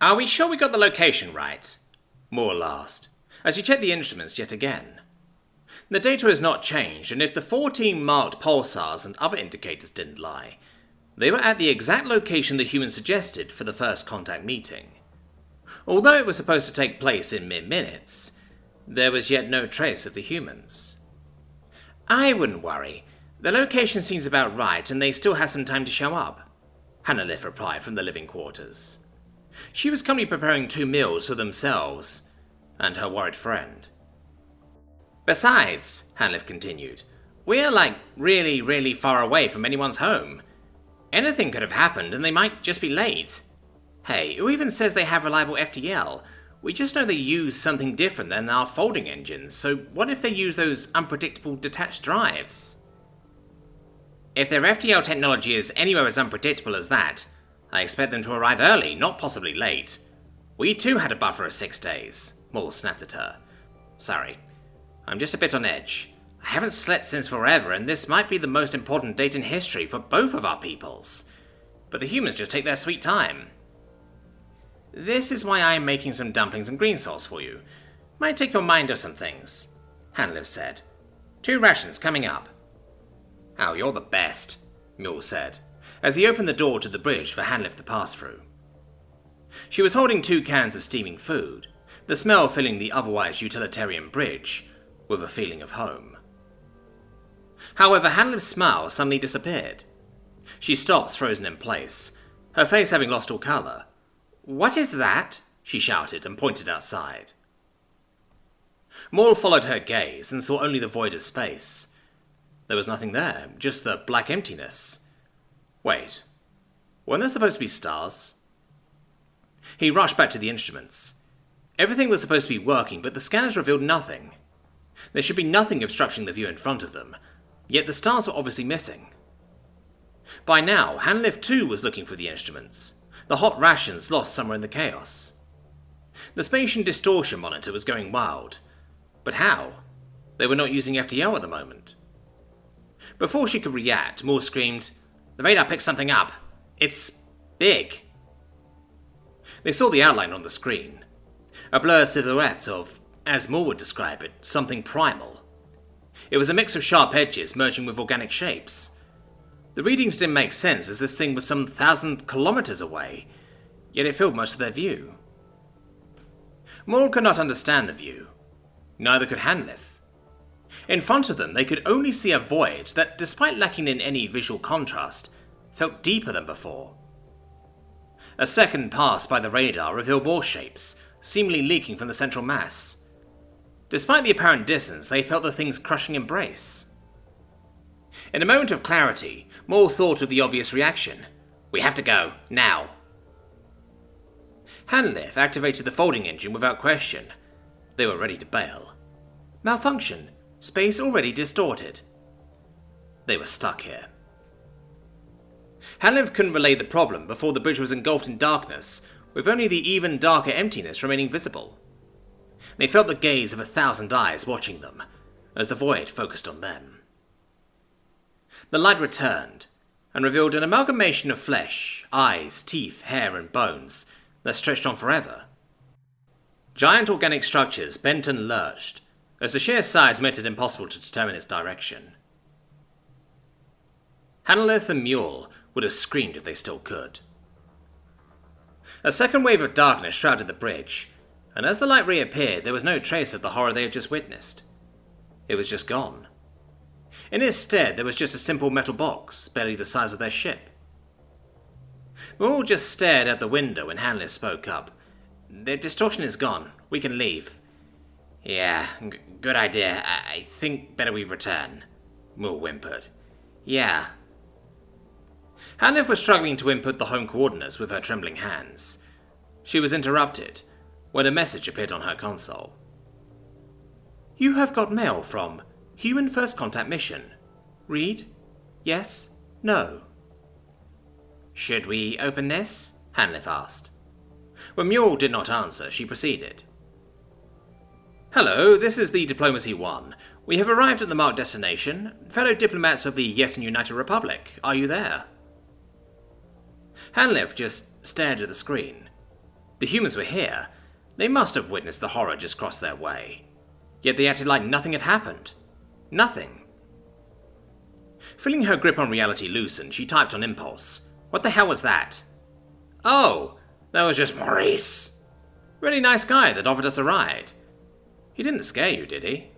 Are we sure we got the location right? Moore asked, as he checked the instruments yet again. The data has not changed, and if the 14 marked pulsars and other indicators didn't lie, they were at the exact location the humans suggested for the first contact meeting. Although it was supposed to take place in mere minutes, there was yet no trace of the humans. I wouldn't worry. The location seems about right, and they still have some time to show up, Hanalith replied from the living quarters. She was currently preparing 2 meals for themselves and her worried friend. Besides, Hanalith continued, we're really far away from anyone's home. Anything could have happened and they might just be late. Hey, who even says they have reliable FTL? We just know they use something different than our folding engines, so what if they use those unpredictable detached drives? If their FTL technology is anywhere as unpredictable as that, I expect them to arrive early, not possibly late. We too had a buffer of 6 days, Maul snapped at her. Sorry, I'm just a bit on edge. I haven't slept since forever, and this might be the most important date in history for both of our peoples. But the humans just take their sweet time. This is why I'm making some dumplings and green sauce for you. Might take your mind off some things, Hanalith said. 2 rations coming up. Oh, you're the best, Mule said, as he opened the door to the bridge for Hanalith to pass through. She was holding 2 cans of steaming food, the smell filling the otherwise utilitarian bridge with a feeling of home. However, Hanalith's smile suddenly disappeared. She stopped, frozen in place, her face having lost all colour. What is that? She shouted and pointed outside. Maul followed her gaze and saw only the void of space. There was nothing there, just the black emptiness. Wait, weren't there supposed to be stars? He rushed back to the instruments. Everything was supposed to be working, but the scanners revealed nothing. There should be nothing obstructing the view in front of them, yet the stars were obviously missing. By now, Hanalith too was looking for the instruments, the hot rations lost somewhere in the chaos. The spatial distortion monitor was going wild. But how? They were not using FTL at the moment. Before she could react, Moore screamed, "The radar picked something up. It's big." They saw the outline on the screen. A blurred silhouette of, as Moore would describe it, something primal. It was a mix of sharp edges merging with organic shapes. The readings didn't make sense as this thing was some 1,000 kilometers away, yet it filled most of their view. Moore could not understand the view. Neither could Hanalith. In front of them, they could only see a void that, despite lacking in any visual contrast, felt deeper than before. A second pass by the radar revealed more shapes, seemingly leaking from the central mass. Despite the apparent distance, they felt the thing's crushing embrace. In a moment of clarity, Maul thought of the obvious reaction. We have to go, now. Hanalith activated the folding engine without question. They were ready to bail. Malfunction. Space already distorted. They were stuck here. Hanalith couldn't relay the problem before the bridge was engulfed in darkness, with only the even darker emptiness remaining visible. They felt the gaze of 1,000 eyes watching them, as the void focused on them. The light returned, and revealed an amalgamation of flesh, eyes, teeth, hair, and bones that stretched on forever. Giant organic structures bent and lurched, as the sheer size made it impossible to determine its direction. Hanalith and Mule would have screamed if they still could. A second wave of darkness shrouded the bridge, and as the light reappeared, there was no trace of the horror they had just witnessed. It was just gone. In its stead, there was just a simple metal box, barely the size of their ship. Mule just stared out the window when Hanalith spoke up. The distortion is gone. We can leave. Yeah, good idea. I think better we return, Mule whimpered. Yeah. Hanalith was struggling to input the home coordinates with her trembling hands. She was interrupted when a message appeared on her console. You have got mail from Human First Contact Mission. Read? Yes? No? Should we open this? Hanalith asked. When Mule did not answer, she proceeded. Hello, this is the Diplomacy 1. We have arrived at the marked destination. Fellow diplomats of the Yes and United Republic, are you there? Hanalith just stared at the screen. The humans were here. They must have witnessed the horror just cross their way. Yet they acted like nothing had happened. Nothing. Feeling her grip on reality loosen, she typed on impulse. What the hell was that? Oh, that was just Maurice. Really nice guy that offered us a ride. He didn't scare you, did he?